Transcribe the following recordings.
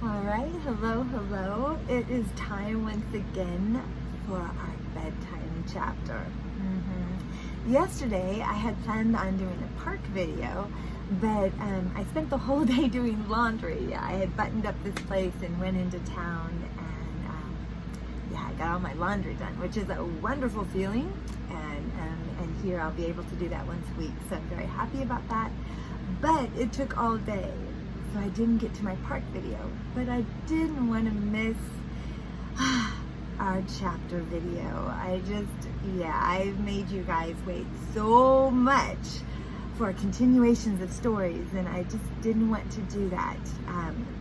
All right, hello. It is time once again for our bedtime chapter. Yesterday, I had planned on doing a park video, but I spent the whole day doing laundry. I had buttoned up this place and went into town, and I got all my laundry done, which is a wonderful feeling. And here I'll be able to do that once a week, so I'm very happy about that. But it took all day, so I didn't get to my park video. But I didn't want to miss our chapter video. I've made you guys wait so much for continuations of stories, and I just didn't want to do that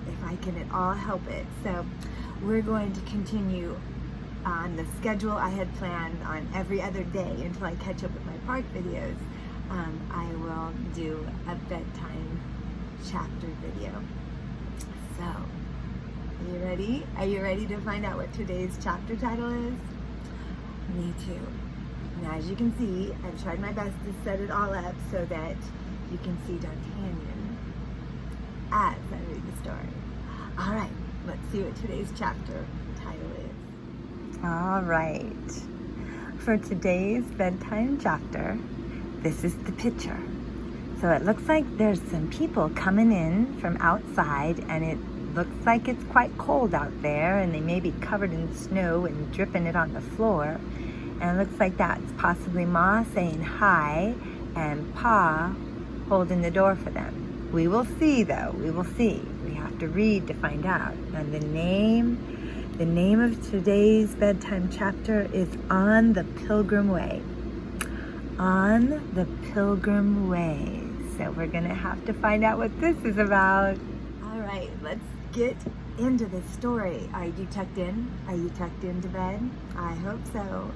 if I can at all help it. So we're going to continue on the schedule I had planned on every other day until I catch up with my park videos. I will do a bedtime chapter video. So, are you ready? Are you ready to find out what today's chapter title is? Me too. Now, as you can see, I've tried my best to set it all up so that you can see D'Artagnan as I read the story. All right, let's see what today's chapter title is. All right. For today's bedtime chapter, this is the picture. So it looks like there's some people coming in from outside, and it looks like it's quite cold out there, and they may be covered in snow and dripping it on the floor. And it looks like that's possibly Ma saying hi and Pa holding the door for them. We will see, though. We will see. We have to read to find out. And the name of today's bedtime chapter is On the Pilgrim Way. On the Pilgrim Way. So we're going to have to find out what this is about. All right, let's get into this story. Are you tucked in? Are you tucked into bed? I hope so.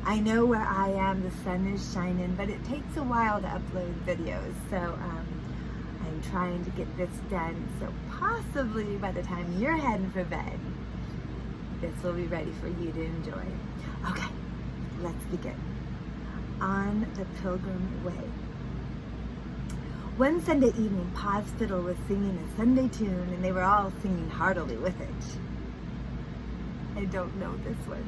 I know where I am, the sun is shining, but it takes a while to upload videos. So I'm trying to get this done. So possibly by the time you're heading for bed, this will be ready for you to enjoy. Okay, let's begin. On the Pilgrim Way. One Sunday evening, Pa's fiddle was singing a Sunday tune, and they were all singing heartily with it. I don't know this one.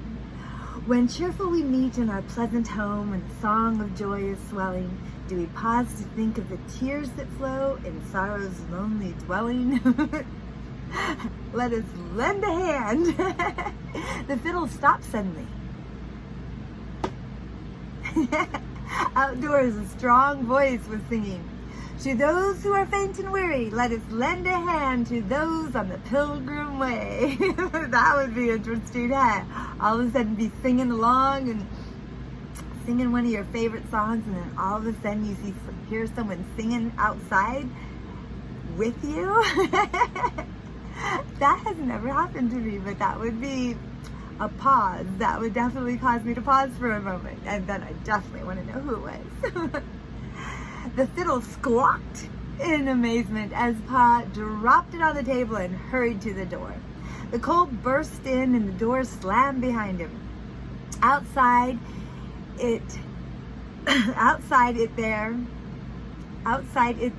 When cheerful we meet in our pleasant home, and the song of joy is swelling, do we pause to think of the tears that flow in sorrow's lonely dwelling? Let us lend a hand. The fiddle stopped suddenly. Outdoors, a strong voice was singing, to those who are faint and weary, let us lend a hand to those on the pilgrim way. That would be interesting, huh? All of a sudden be singing along and singing one of your favorite songs, and then all of a sudden you hear someone singing outside with you. That has never happened to me, but that would be a pause. That would definitely cause me to pause for a moment, and then I definitely want to know who it was. The fiddle squawked in amazement as Pa dropped it on the table and hurried to the door. The cold burst in and the door slammed behind him. Outside it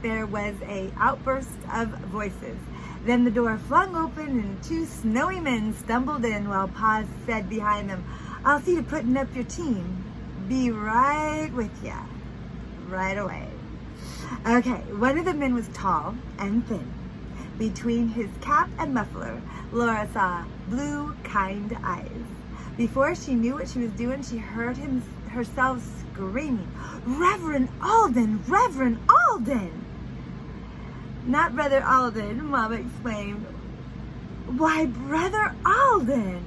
there was a outburst of voices. Then the door flung open and two snowy men stumbled in while Pa said behind them, I'll see to putting up your team. Be right with ya. Right away. Okay, one of the men was tall and thin. Between his cap and muffler, Laura saw blue, kind eyes. Before she knew what she was doing, she heard herself screaming, Reverend Alden! Reverend Alden! Not Brother Alden, Mama exclaimed. Why, Brother Alden!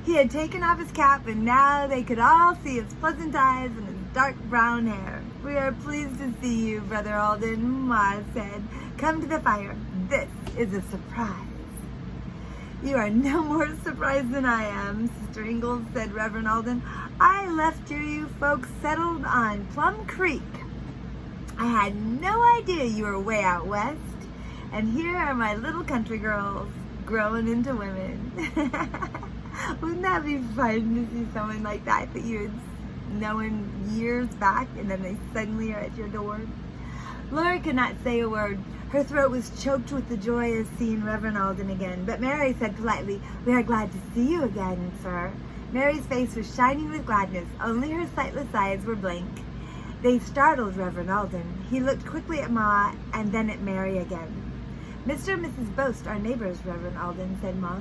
He had taken off his cap, and now they could all see his pleasant eyes and his dark brown hair. We are pleased to see you, Brother Alden, Ma said. Come to the fire. This is a surprise. You are no more surprised than I am, Sister Ingalls, said Reverend Alden. I left you folks settled on Plum Creek. I had no idea you were way out west, and here are my little country girls growing into women. Wouldn't that be fun to see someone like that you had known years back, and then they suddenly are at your door? Laura could not say a word. Her throat was choked with the joy of seeing Reverend Alden again. But Mary said politely, "We are glad to see you again, sir." Mary's face was shining with gladness. Only her sightless eyes were blank. They startled Reverend Alden. He looked quickly at Ma and then at Mary again. "Mr. and Mrs. Boast are neighbors, Reverend Alden," said Ma.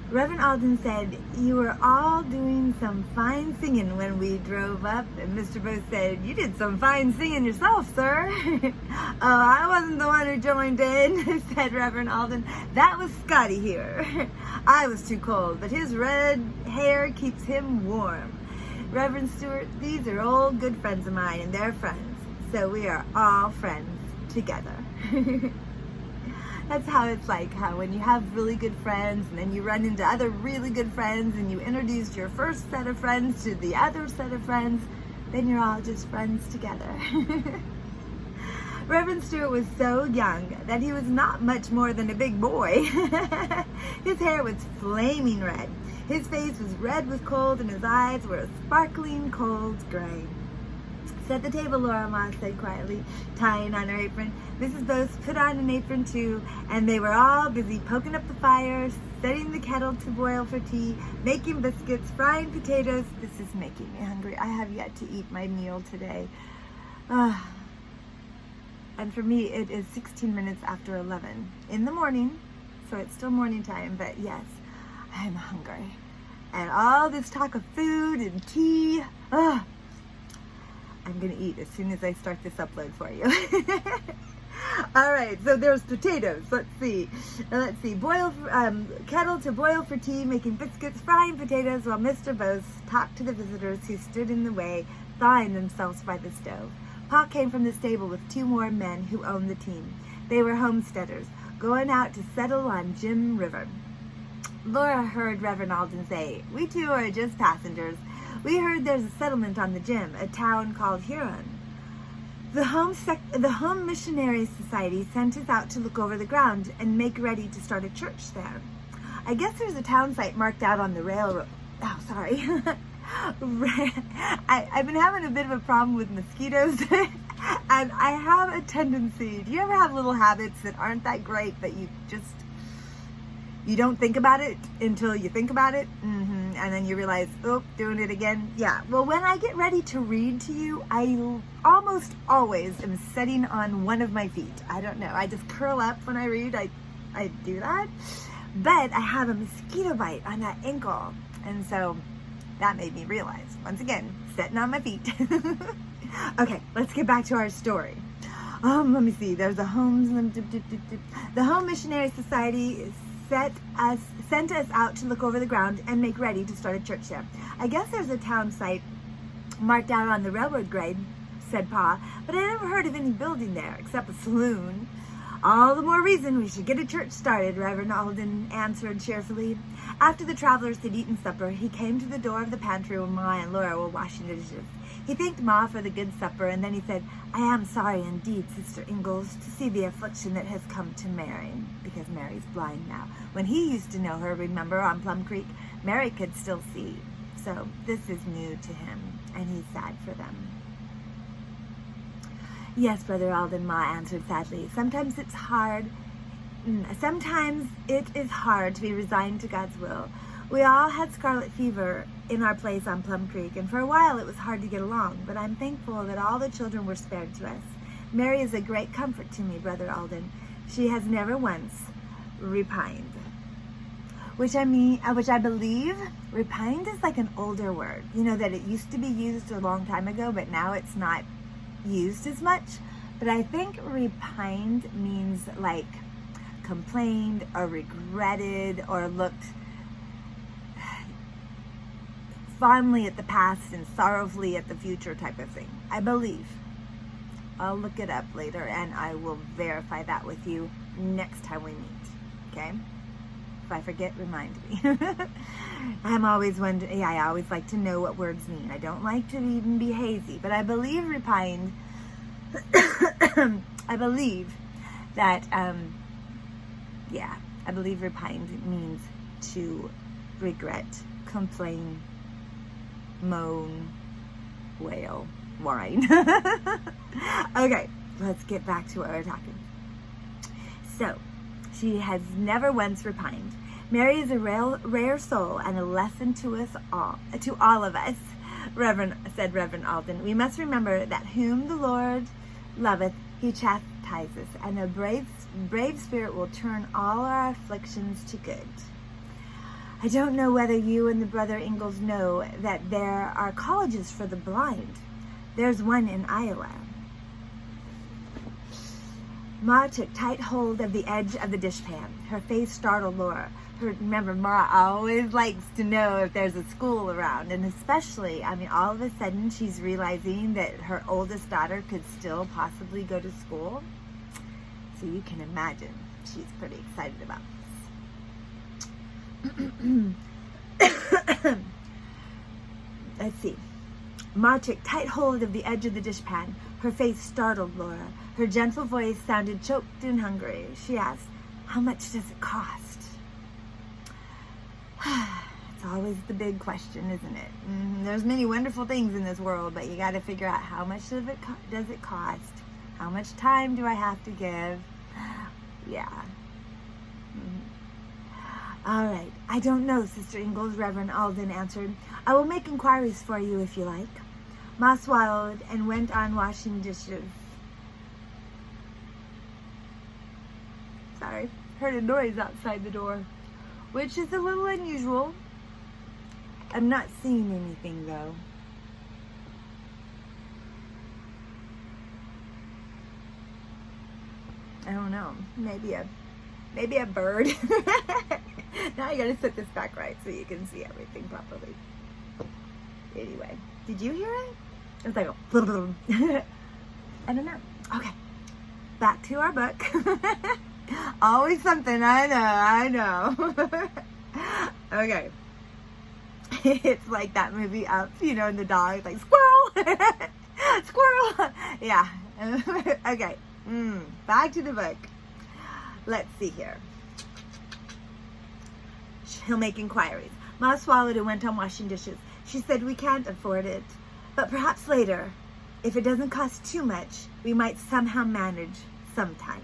Reverend Alden said, "You were all doing some fine singing when we drove up," and Mr. Boast said, "You did some fine singing yourself, sir." "Oh, I wasn't the one who joined in," said Reverend Alden. "That was Scotty here. I was too cold, but his red hair keeps him warm. Reverend Stewart, these are old good friends of mine, and they're friends, so we are all friends together." That's how it's like, how when you have really good friends and then you run into other really good friends and you introduced your first set of friends to the other set of friends, then you're all just friends together. Reverend Stewart was so young that he was not much more than a big boy. His hair was flaming red. His face was red with cold and his eyes were a sparkling cold gray. "Set the table, Laura," Ma said quietly, tying on her apron. Mrs. Boast put on an apron too, and they were all busy poking up the fire, setting the kettle to boil for tea, making biscuits, frying potatoes. This is making me hungry. I have yet to eat my meal today. And for me, it is 16 minutes after 11 in the morning, so it's still morning time, but yes, I'm hungry. And all this talk of food and tea, I'm going to eat as soon as I start this upload for you. All right, so there's potatoes. Let's see. Boil kettle to boil for tea, making biscuits, frying potatoes, while Mr. Boast talked to the visitors who stood in the way, thawing themselves by the stove. Pa came from the stable with 2 more men who owned the team. They were homesteaders, going out to settle on Jim River. Laura heard Reverend Alden say, "We too are just passengers. We heard there's a settlement on the Jim, a town called Huron. The Home Missionary Society sent us out to look over the ground and make ready to start a church there. I guess there's a town site marked out on the railroad." Oh, sorry. I've been having a bit of a problem with mosquitoes, and I have a tendency. Do you ever have little habits that aren't that great, but you don't think about it until you think about it, and then you realize, oh, doing it again. Yeah, well, when I get ready to read to you, I almost always am sitting on one of my feet. I don't know, I just curl up when I read. I do that, but I have a mosquito bite on that ankle, and so that made me realize, once again, sitting on my feet. Okay, let's get back to our story. Let me see, there's the Home Missionary Society sent us out to look over the ground and make ready to start a church there. I guess there's a town site marked out on the railroad grade, said Pa, but I never heard of any building there except a saloon. All the more reason we should get a church started, Reverend Alden answered cheerfully. After the travelers had eaten supper, he came to the door of the pantry where Ma and Laura were washing the dishes. He thanked Ma for the good supper, and then he said, "I am sorry indeed, Sister Ingalls, to see the affliction that has come to Mary," because Mary's blind now. When he used to know her, remember, on Plum Creek, Mary could still see. So this is new to him, and he's sad for them. "Yes, Brother Alden," Ma answered sadly. Sometimes it is hard to be resigned to God's will. We all had scarlet fever in our place on Plum Creek, and for a while it was hard to get along, but I'm thankful that all the children were spared to us. Mary is a great comfort to me, Brother Alden. She has never once repined." Which I believe, repined is like an older word. You know, that it used to be used a long time ago, but now it's not used as much. But I think repined means like complained or regretted or looked fondly at the past and sorrowfully at the future type of thing, I believe. I'll look it up later and I will verify that with you next time we meet, okay? If I forget, remind me. I'm always wondering, I always like to know what words mean. I don't like to even be hazy, but I believe repined, I believe that, I believe repined means to regret, complain, moan, wail, wine. Okay, let's get back to what we're talking. So, she has never once repined. Mary is a rare soul and a lesson to all of us. Said Reverend Alden. We must remember that whom the Lord loveth, he chastises, and a brave spirit will turn all our afflictions to good. I don't know whether you and the brother Ingalls know that there are colleges for the blind. There's one in Iowa. Ma took tight hold of the edge of the dishpan. Her face startled Laura. Remember, Ma always likes to know if there's a school around, and especially, all of a sudden she's realizing that her oldest daughter could still possibly go to school. So you can imagine she's pretty excited about this. Let's see. Ma took tight hold of the edge of the dishpan. Her face startled Laura. Her gentle voice sounded choked and hungry. She asked, "How much does it cost?" It's always the big question, isn't it? There's many wonderful things in this world, but you got to figure out how much does it cost? How much time do I have to give? Yeah. All right. I don't know, Sister Ingalls, Reverend Alden answered. I will make inquiries for you if you like. Ma swallowed and went on washing dishes. Sorry, heard a noise outside the door, which is a little unusual. I'm not seeing anything though. I don't know. Maybe a bird. Now I gotta set this back right so you can see everything properly. Anyway, did you hear it? It's like a I don't know. Okay, back to our book. Always something, I know. Okay. It's like that movie Up, and the dog, like, squirrel! Squirrel! Yeah. Okay. Back to the book. Let's see here. He'll make inquiries. Ma swallowed and went on washing dishes. She said, we can't afford it, but perhaps later, if it doesn't cost too much, we might somehow manage sometime.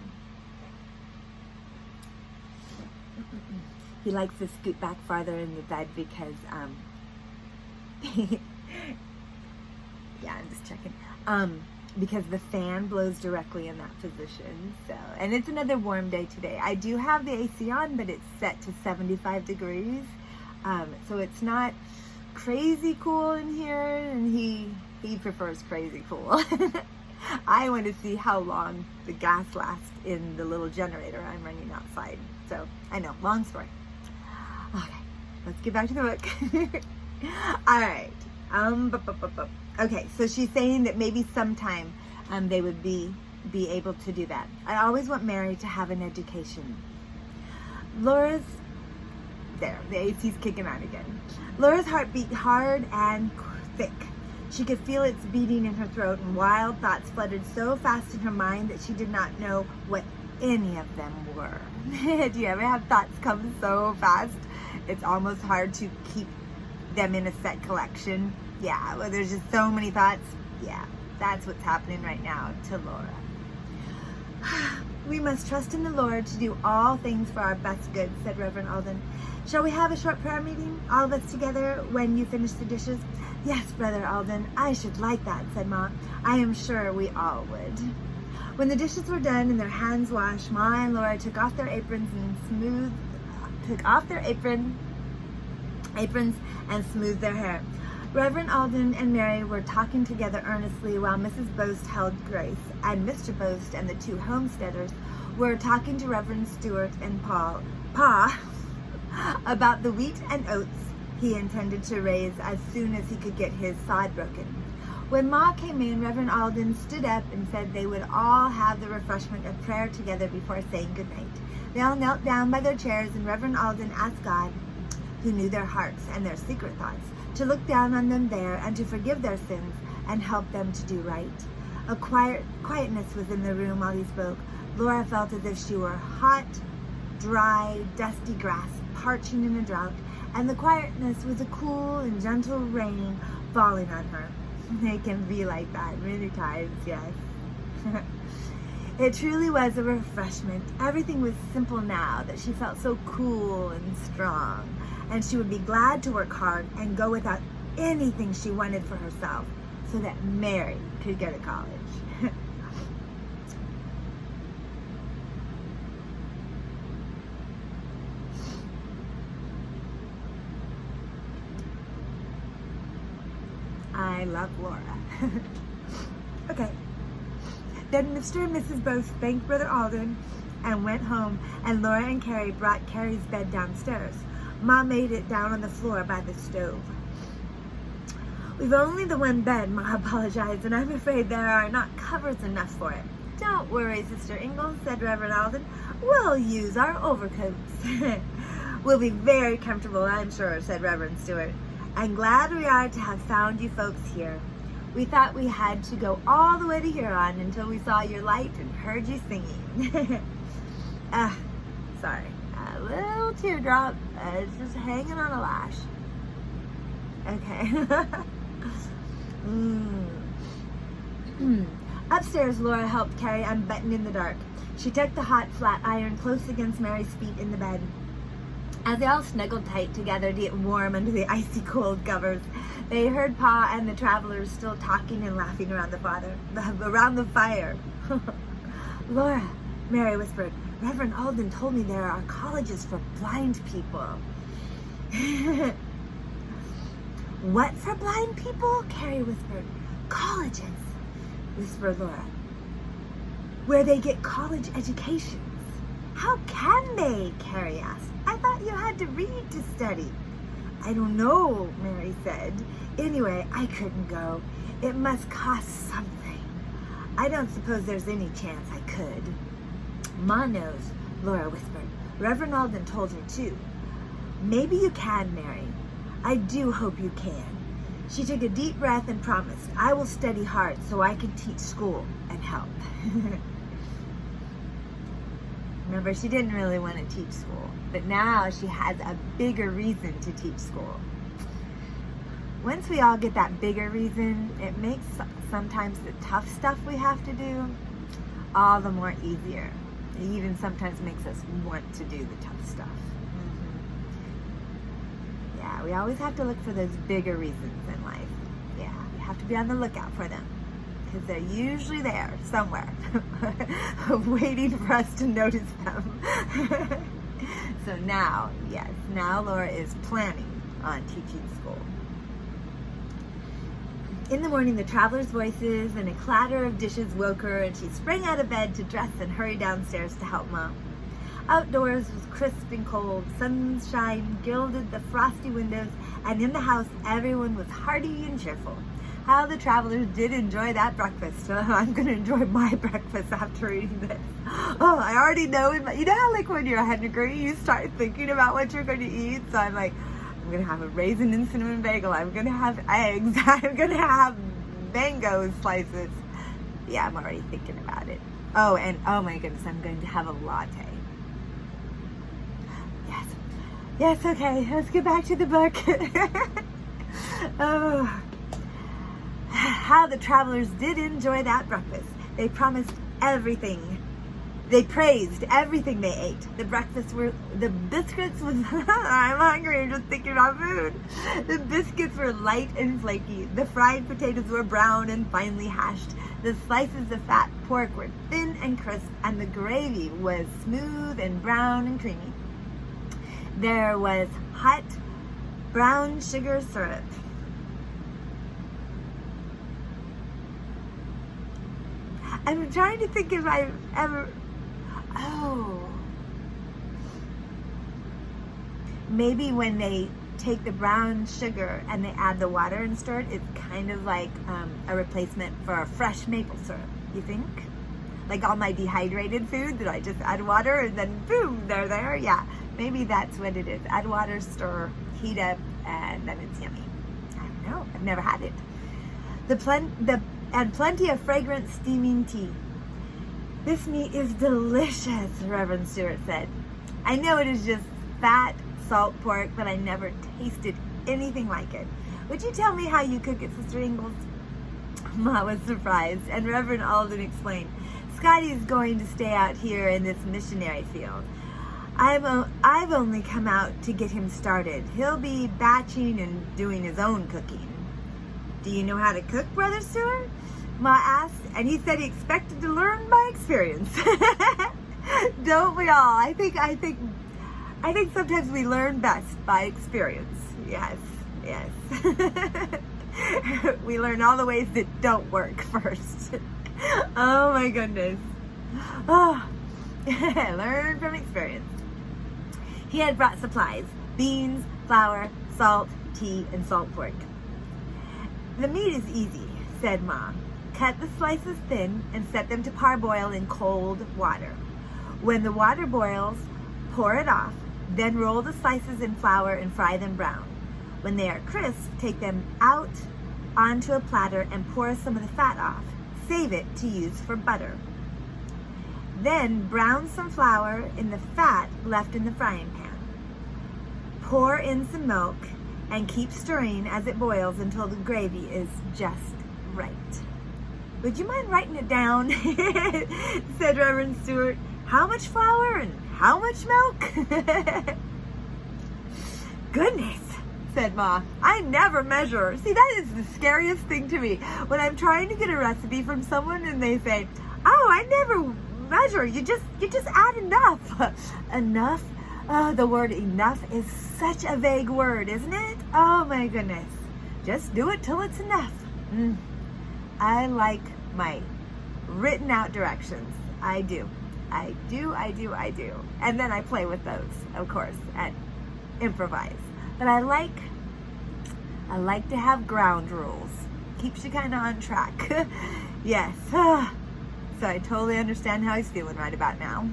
He likes to scoot back farther in the bed because, yeah, I'm just checking. Because the fan blows directly in that position. So, and it's another warm day today. I do have the AC on, but it's set to 75 degrees. So it's not crazy cool in here, and he prefers crazy cool. I want to see how long the gas lasts in the little generator I'm running outside. So, I know, long story. Okay, let's get back to the book. All right. Okay, so she's saying that maybe sometime they would be able to do that. I always want Mary to have an education. Laura's there. The AC's kicking on again. Laura's heart beat hard and thick. She could feel its beating in her throat, and wild thoughts fluttered so fast in her mind that she did not know what any of them were. Do you ever have thoughts come so fast it's almost hard to keep them in a set collection? Yeah, well, there's just so many thoughts. Yeah, that's what's happening right now to Laura. We must trust in the Lord to do all things for our best good, said Reverend Alden. Shall we have a short prayer meeting, all of us together, when you finish the dishes? Yes, Brother Alden, I should like that, said Ma. I am sure we all would. When the dishes were done and their hands washed, Ma and Laura took off their aprons and smoothed their hair. Reverend Alden and Mary were talking together earnestly while Mrs. Boast held grace, and Mr. Boast and the two homesteaders were talking to Reverend Stewart and Pa about the wheat and oats he intended to raise as soon as he could get his sod broken. When Ma came in, Reverend Alden stood up and said they would all have the refreshment of prayer together before saying goodnight. They all knelt down by their chairs, and Reverend Alden asked God, who knew their hearts and their secret thoughts, to look down on them there and to forgive their sins and help them to do right. A quietness was in the room while he spoke. Laura felt as if she were hot, dry, dusty grass parching in a drought, and the quietness was a cool and gentle rain falling on her. It can be like that many times, yes. It truly was a refreshment. Everything was simple now that she felt so cool and strong, and she would be glad to work hard and go without anything she wanted for herself so that Mary could go to college. I love Laura. Okay. Then Mr. and Mrs. both thanked Brother Alden and went home, and Laura and Carrie brought Carrie's bed downstairs. Mom made it down on the floor by the stove. We've only the one bed, Ma apologized, and I'm afraid there are not covers enough for it. Don't worry, Sister Ingalls, said Reverend Alden. We'll use our overcoats. We'll be very comfortable, I'm sure, said Reverend Stewart. I'm glad we are to have found you folks here. We thought we had to go all the way to Huron until we saw your light and heard you singing. Sorry. A little teardrop. It's just hanging on a lash. Okay. Upstairs, Laura helped Carrie unbutton in the dark. She tucked the hot flat iron close against Mary's feet in the bed. As they all snuggled tight together to get warm under the icy cold covers, they heard Pa and the travelers still talking and laughing around the fire. Laura, Mary whispered, Reverend Alden told me there are colleges for blind people. What for blind people? Carrie whispered. Colleges, whispered Laura. Where they get college educations. How can they? Carrie asked. I thought you had to read to study. I don't know, Mary said. Anyway, I couldn't go. It must cost something. I don't suppose there's any chance I could. Ma knows, Laura whispered. Reverend Alden told her too. Maybe you can, Mary. I do hope you can. She took a deep breath and promised, I will study hard so I can teach school and help. Remember, she didn't really want to teach school, but now she has a bigger reason to teach school. Once we all get that bigger reason, it makes sometimes the tough stuff we have to do all the more easier. It even sometimes makes us want to do the tough stuff. Yeah, we always have to look for those bigger reasons in life. Yeah, we have to be on the lookout for them, because they're usually there somewhere, waiting for us to notice them. So now, yes, now Laura is planning on teaching school. In the morning, the travelers' voices and a clatter of dishes woke her, and she sprang out of bed to dress and hurry downstairs to help Mom. Outdoors was crisp and cold. Sunshine gilded the frosty windows, and in the house, everyone was hearty and cheerful. How the travelers did enjoy that breakfast. I'm going to enjoy my breakfast after reading this. Oh, I already know. You know how like when you're hungry, you start thinking about what you're going to eat? So I'm like, I'm going to have a raisin and cinnamon bagel. I'm going to have eggs. I'm going to have mango slices. Yeah, I'm already thinking about it. Oh, and oh my goodness, I'm going to have a latte. Yes, okay, let's get back to the book. Oh. How the travelers did enjoy that breakfast. They promised everything. They praised everything they ate. The biscuits was, I'm hungry, I'm just thinking about food. The biscuits were light and flaky. The fried potatoes were brown and finely hashed. The slices of fat pork were thin and crisp, and the gravy was smooth and brown and creamy. There was hot brown sugar syrup. I'm trying to think if I've ever... Oh. Maybe when they take the brown sugar and they add the water and stir it, it's kind of like a replacement for a fresh maple syrup, you think? Like all my dehydrated food that I just add water and then boom, they're there. Yeah, maybe that's what it is. Add water, stir, heat up, and then it's yummy. I don't know. I've never had it. And plenty of fragrant steaming tea. This meat is delicious, Reverend Stewart said. I know it is just fat, salt pork, but I never tasted anything like it. Would you tell me how you cook it, Sister Ingalls? Ma was surprised, and Reverend Alden explained, Scotty's going to stay out here in this missionary field. I've only come out to get him started. He'll be batching and doing his own cooking. Do you know how to cook, Brother Stewart? Ma asked, and he said he expected to learn by experience. Don't we all? I think sometimes we learn best by experience. Yes. We learn all the ways that don't work first. Oh my goodness. Oh, learn from experience. He had brought supplies: beans, flour, salt, tea, and salt pork. The meat is easy, said Ma. Cut the slices thin and set them to parboil in cold water. When the water boils, pour it off, then roll the slices in flour and fry them brown. When they are crisp, take them out onto a platter and pour some of the fat off. Save it to use for butter. Then brown some flour in the fat left in the frying pan. Pour in some milk and keep stirring as it boils until the gravy is just right. Would you mind writing it down? Said Reverend Stewart. How much flour and how much milk? Goodness, said Ma. I never measure. See, that is the scariest thing to me. When I'm trying to get a recipe from someone and they say, oh, I never measure. You just add enough. Enough? Oh, the word enough is such a vague word, isn't it? Oh my goodness. Just do it till it's enough. I like my written out directions. I do. And then I play with those, of course, and improvise. But I like to have ground rules. Keeps you kind of on track. Yes. So I totally understand how he's feeling right about now.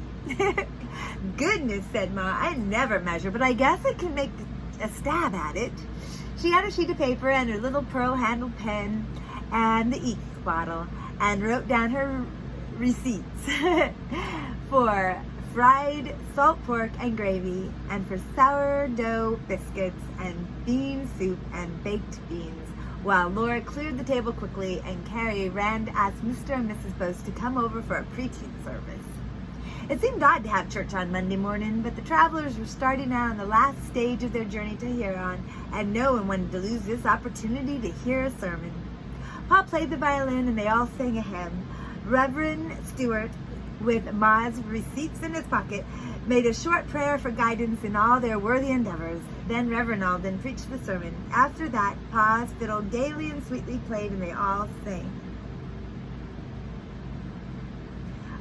Goodness, said Ma, I never measure, but I guess I can make a stab at it. She had a sheet of paper and her little pearl-handled pen and the ink bottle and wrote down her receipts for fried salt pork and gravy, and for sourdough biscuits and bean soup and baked beans, while Laura cleared the table quickly and Carrie ran to ask Mr. and Mrs. Bose to come over for a preaching service. It seemed odd to have church on Monday morning, but the travelers were starting out on the last stage of their journey to Huron, and no one wanted to lose this opportunity to hear a sermon. Pa played the violin and they all sang a hymn. Reverend Stewart, with Ma's receipts in his pocket, made a short prayer for guidance in all their worthy endeavors. Then Reverend Alden preached the sermon. After that, Pa's fiddle gaily and sweetly played and they all sang.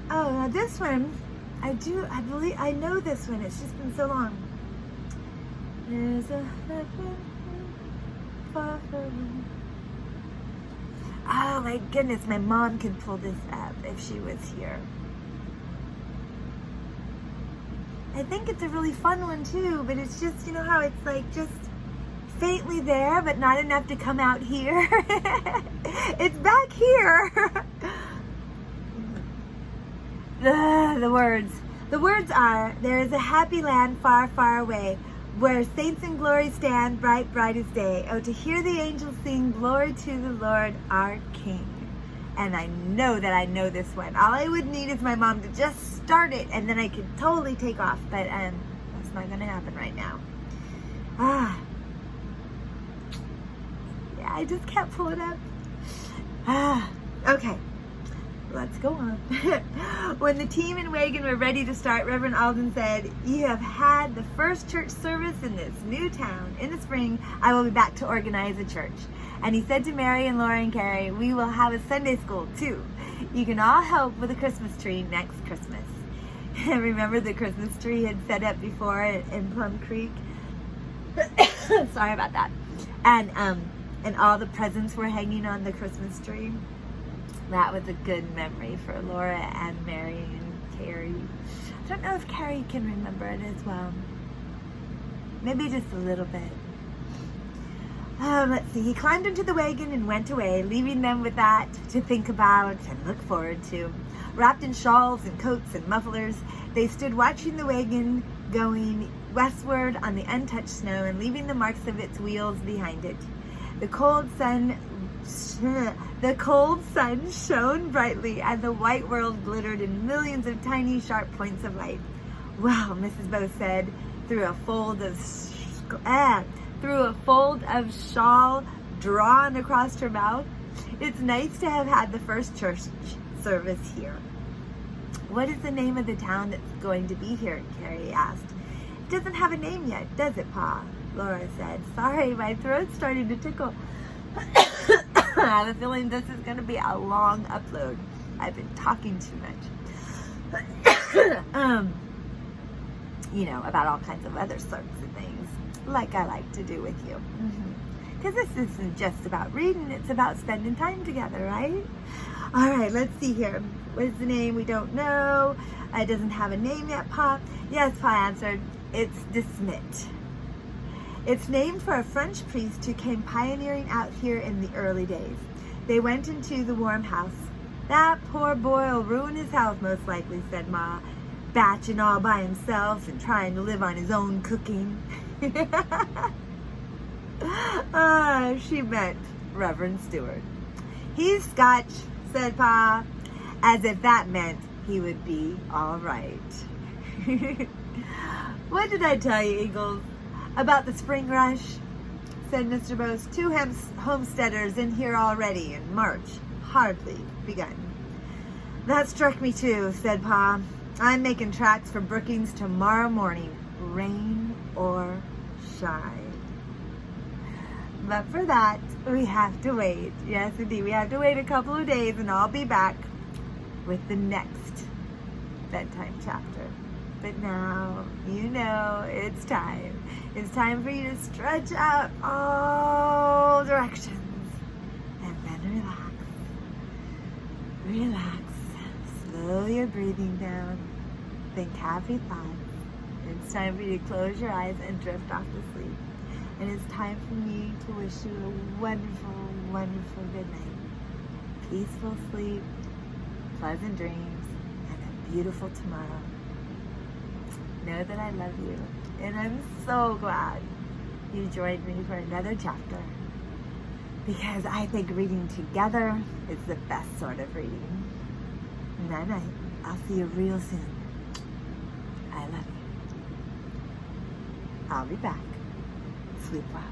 Oh, now this one, I know this one. It's just been so long. There's a heaven far from. Oh my goodness, my mom could pull this up if she was here. I think it's a really fun one too, but it's just, you know how it's like just faintly there, but not enough to come out here. It's back here. The words. The words are, there is a happy land far, far away, where saints in glory stand, bright, bright as day. Oh, to hear the angels sing, glory to the Lord our King. And I know that I know this one. All I would need is my mom to just start it, and then I could totally take off. But that's not going to happen right now. Yeah, I just can't pull it up. Okay. Let's go on. When the team and wagon were ready to start, Reverend Alden said, you have had the first church service in this new town. In the spring, I will be back to organize a church. And he said to Mary and Laura and Carrie, we will have a Sunday school too. You can all help with a Christmas tree next Christmas. Remember the Christmas tree he had set up before in Plum Creek? Sorry about that. And all the presents were hanging on the Christmas tree. That was a good memory for Laura and Mary and Carrie. I don't know if Carrie can remember it as well. Maybe just a little bit. Let's see. He climbed into the wagon and went away, leaving them with that to think about and look forward to. Wrapped in shawls and coats and mufflers, they stood watching the wagon going westward on the untouched snow and leaving the marks of its wheels behind it. The cold sun The cold sun shone brightly, and the white world glittered in millions of tiny, sharp points of light. Well, Mrs. Bow said, through a fold of shawl drawn across her mouth, it's nice to have had the first church service here. What is the name of the town that's going to be here? Carrie asked. It doesn't have a name yet, does it, Pa? Laura said. Sorry, my throat's starting to tickle. I have a feeling this is going to be a long upload. I've been talking too much. About all kinds of other sorts of things, like I like to do with you. Because this isn't just about reading, it's about spending time together, right? All right, let's see here. What is the name? We don't know. It doesn't have a name yet, Pa. Yes, Pa answered. It's Desmit. It's named for a French priest who came pioneering out here in the early days. They went into the warm house. That poor boy'll ruin his health, most likely, said Ma, batching all by himself and trying to live on his own cooking. She meant Reverend Stewart. He's Scotch, said Pa, as if that meant he would be all right. What did I tell you, Ingalls, about the spring rush? Said Mr. Bose. 2 homesteaders in here already, and March hardly begun. That struck me too, said Pa. I'm making tracks for Brookings tomorrow morning, rain or shine. But for that, we have to wait. Yes, indeed, we have to wait a couple of days, and I'll be back with the next bedtime chapter. But now, it's time. It's time for you to stretch out all directions and then relax. Relax. Slow your breathing down. Think happy thoughts. It's time for you to close your eyes and drift off to sleep. And it's time for me to wish you a wonderful, wonderful good night. Peaceful sleep, pleasant dreams, and a beautiful tomorrow. Know that I love you, and I'm so glad you joined me for another chapter, because I think reading together is the best sort of reading. Night-night. I'll see you real soon. I love you. I'll be back. Sleep well.